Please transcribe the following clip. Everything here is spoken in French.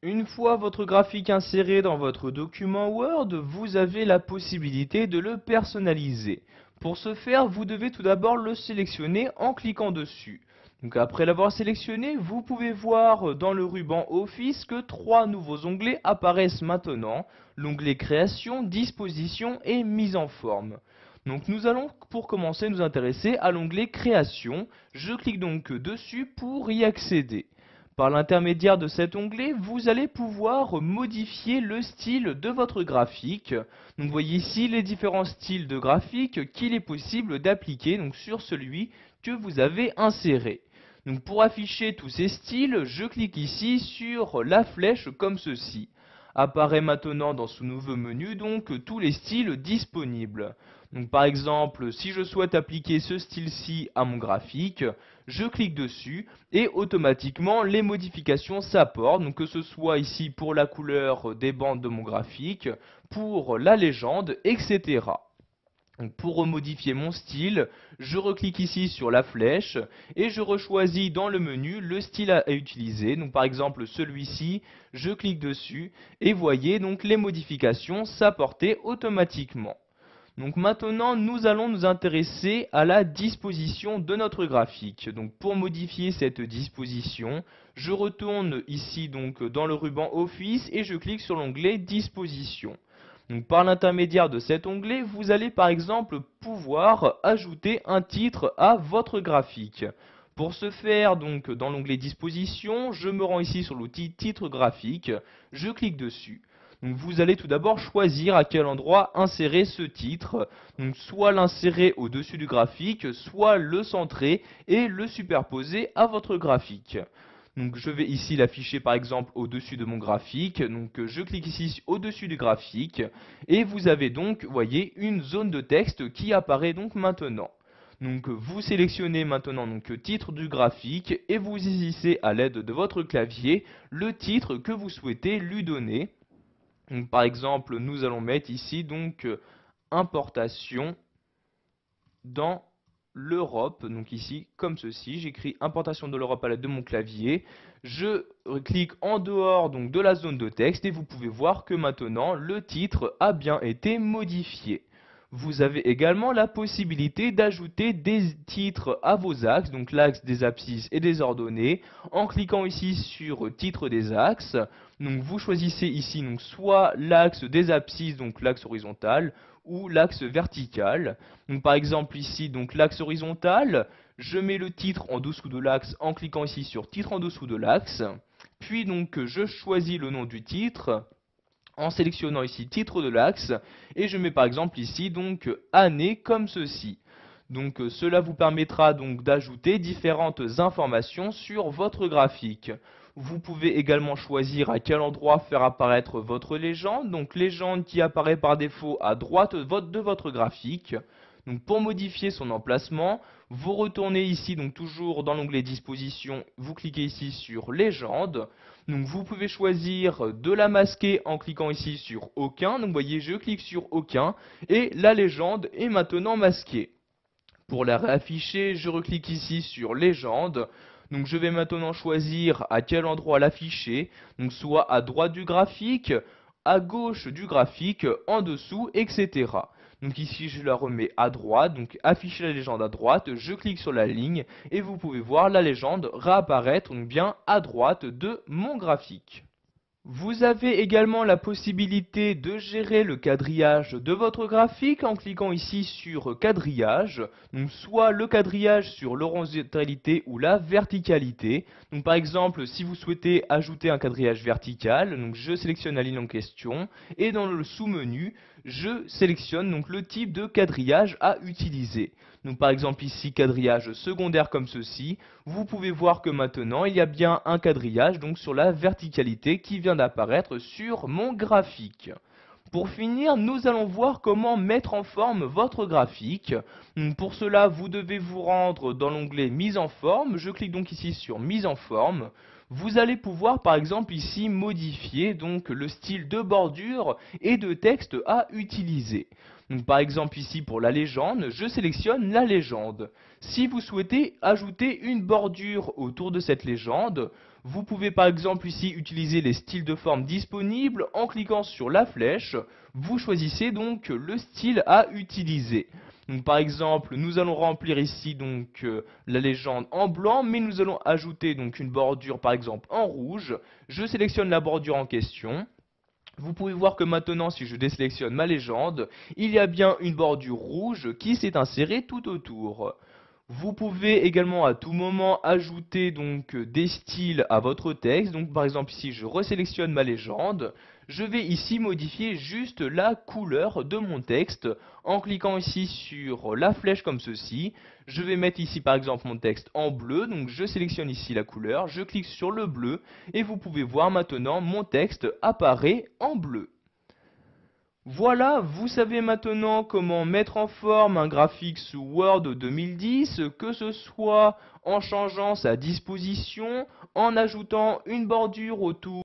Une fois votre graphique inséré dans votre document Word, vous avez la possibilité de le personnaliser. Pour ce faire, vous devez tout d'abord le sélectionner en cliquant dessus. Donc après l'avoir sélectionné, vous pouvez voir dans le ruban Office que trois nouveaux onglets apparaissent maintenant. L'onglet Création, Disposition et Mise en forme. Donc nous allons pour commencer nous intéresser à l'onglet Création. Je clique donc dessus pour y accéder. Par l'intermédiaire de cet onglet, vous allez pouvoir modifier le style de votre graphique. Donc vous voyez ici les différents styles de graphique qu'il est possible d'appliquer sur celui que vous avez inséré. Donc pour afficher tous ces styles, je clique ici sur la flèche comme ceci. Apparaît maintenant dans ce nouveau menu donc tous les styles disponibles. Donc par exemple, si je souhaite appliquer ce style-ci à mon graphique, je clique dessus et automatiquement les modifications s'apportent, donc que ce soit ici pour la couleur des bandes de mon graphique, pour la légende, etc. Donc pour remodifier mon style, je reclique ici sur la flèche et je rechoisis dans le menu le style à utiliser. Donc par exemple celui-ci, je clique dessus et voyez donc les modifications s'apporter automatiquement. Donc maintenant, nous allons nous intéresser à la disposition de notre graphique. Donc pour modifier cette disposition, je retourne ici donc dans le ruban Office et je clique sur l'onglet Disposition. Donc par l'intermédiaire de cet onglet, vous allez par exemple pouvoir ajouter un titre à votre graphique. Pour ce faire, donc dans l'onglet Disposition, je me rends ici sur l'outil Titre graphique, je clique dessus. Donc vous allez tout d'abord choisir à quel endroit insérer ce titre. Donc soit l'insérer au-dessus du graphique, soit le centrer et le superposer à votre graphique. Donc je vais ici l'afficher par exemple au-dessus de mon graphique. Donc je clique ici au-dessus du graphique et vous avez donc, voyez, une zone de texte qui apparaît donc maintenant. Donc vous sélectionnez maintenant titre du graphique et vous saisissez à l'aide de votre clavier le titre que vous souhaitez lui donner. Donc, par exemple, nous allons mettre ici importation dans l'Europe. Donc ici, comme ceci, j'écris importation de l'Europe à l'aide de mon clavier. Je clique en dehors donc de la zone de texte et vous pouvez voir que maintenant le titre a bien été modifié. Vous avez également la possibilité d'ajouter des titres à vos axes, donc l'axe des abscisses et des ordonnées, en cliquant ici sur titre des axes. Donc vous choisissez ici soit l'axe des abscisses, donc l'axe horizontal, ou l'axe vertical. Donc par exemple ici, l'axe horizontal, je mets le titre en dessous de l'axe en cliquant ici sur titre en dessous de l'axe. Puis je choisis le nom du titre en sélectionnant ici titre de l'axe et je mets par exemple ici année comme ceci. Donc cela vous permettra d'ajouter différentes informations sur votre graphique. Vous pouvez également choisir à quel endroit faire apparaître votre légende, donc légende qui apparaît par défaut à droite de votre graphique. Donc pour modifier son emplacement, vous retournez ici toujours dans l'onglet disposition, vous cliquez ici sur légende. Donc vous pouvez choisir de la masquer en cliquant ici sur aucun. Donc vous voyez, je clique sur aucun et la légende est maintenant masquée. Pour la réafficher, je reclique ici sur légende. Donc je vais maintenant choisir à quel endroit l'afficher. Donc soit à droite du graphique, à gauche du graphique, en dessous, etc. Donc ici je la remets à droite, donc afficher la légende à droite, je clique sur la ligne et vous pouvez voir la légende réapparaître bien à droite de mon graphique. Vous avez également la possibilité de gérer le quadrillage de votre graphique en cliquant ici sur quadrillage, donc soit le quadrillage sur l'horizontalité ou la verticalité. Donc par exemple, si vous souhaitez ajouter un quadrillage vertical, donc je sélectionne la ligne en question et dans le sous-menu, je sélectionne le type de quadrillage à utiliser. Donc par exemple ici quadrillage secondaire comme ceci, vous pouvez voir que maintenant il y a bien un quadrillage sur la verticalité qui vient d'apparaître sur mon graphique. Pour finir, nous allons voir comment mettre en forme votre graphique. Pour cela, vous devez vous rendre dans l'onglet Mise en forme. Je clique donc ici sur Mise en forme. Vous allez pouvoir par exemple ici modifier le style de bordure et de texte à utiliser. Donc, par exemple ici pour la légende, je sélectionne la légende. Si vous souhaitez ajouter une bordure autour de cette légende, Vous pouvez par exemple ici utiliser les styles de forme disponibles en cliquant sur la flèche. Vous choisissez donc le style à utiliser. Donc par exemple, nous allons remplir ici donc la légende en blanc, mais nous allons ajouter donc une bordure par exemple en rouge. Je sélectionne la bordure en question. Vous pouvez voir que maintenant, si je désélectionne ma légende, il y a bien une bordure rouge qui s'est insérée tout autour. Vous pouvez également à tout moment ajouter donc des styles à votre texte. Donc par exemple ici je resélectionne ma légende. Je vais ici modifier juste la couleur de mon texte en cliquant ici sur la flèche comme ceci. Je vais mettre ici par exemple mon texte en bleu. Donc je sélectionne ici la couleur, je clique sur le bleu et vous pouvez voir maintenant mon texte apparaît en bleu. Voilà, vous savez maintenant comment mettre en forme un graphique sous Word 2010, que ce soit en changeant sa disposition, en ajoutant une bordure autour